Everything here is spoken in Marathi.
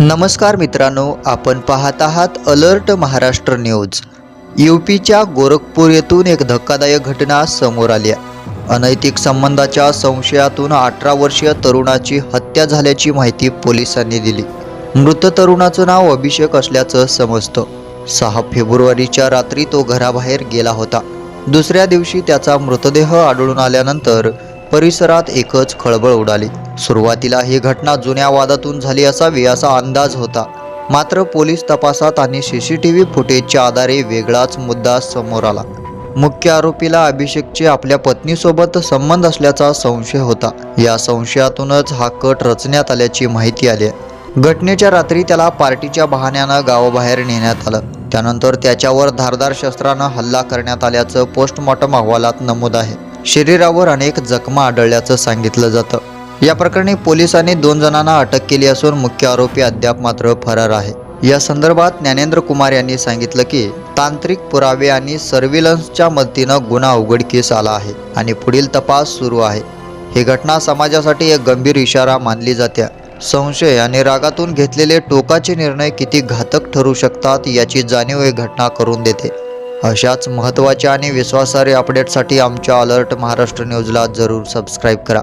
नमस्कार मित्रांनो, आपण पाहत आहात अलर्ट महाराष्ट्र न्यूज। यूपीच्या गोरखपूर येथून एक धक्कादायक घटना समोर आली आहे। अनैतिक संबंधाच्या संशयातून 18 वर्षीय तरुणाची हत्या झाल्याची माहिती पोलिसांनी दिली। मृत तरुणाचं नाव अभिषेक असल्याचं समजतं। 6 फेब्रुवारीच्या रात्री तो घराबाहेर गेला होता। दुसऱ्या दिवशी त्याचा मृतदेह आढळून आल्यानंतर परिसरात एकच खळबळ उडाली। सुरुवातीला ही घटना जुन्या वादातून झाली असावी असा अंदाज होता, मात्र पोलीस तपासात आणि सीसीटीव्ही फुटेजच्या आधारे वेगळाच मुद्दा समोर आला। मुख्य आरोपीला अभिषेकचे आपल्या पत्नीसोबत संबंध असल्याचा संशय होता। या संशयातूनच हा कट रचण्यात आल्याची माहिती आली आहे। घटनेच्या रात्री त्याला पार्टीच्या बहाण्यानं गावाबाहेर नेण्यात आलं। त्यानंतर त्याच्यावर धारदार शस्त्रानं हल्ला करण्यात आल्याचं पोस्टमॉर्टम अहवालात नमूद आहे। शरीरावर अनेक जखमा आढळल्याचं सांगितलं जातं। या प्रकरणी पोलिसांनी 2 जणांना अटक केली असून मुख्य आरोपी अद्याप मात्र फरार आहे। या संदर्भात ज्ञानेंद्र कुमार यांनी सांगितलं की तांत्रिक पुरावे आणि सर्व्हिलन्सच्या मदतीनं गुन्हा उघडकीस आला आहे आणि पुढील तपास सुरू आहे। ही घटना समाजासाठी एक गंभीर इशारा मानली जाते। संशय आणि रागातून घेतलेले टोकाचे निर्णय किती घातक ठरू शकतात याची जाणीव ही घटना करून देते। अशाच महत्त्वाच्या आणि विश्वासार्ह अपडेटसाठी आमच्या अलर्ट महाराष्ट्र न्यूजला जरूर सबस्क्राईब करा।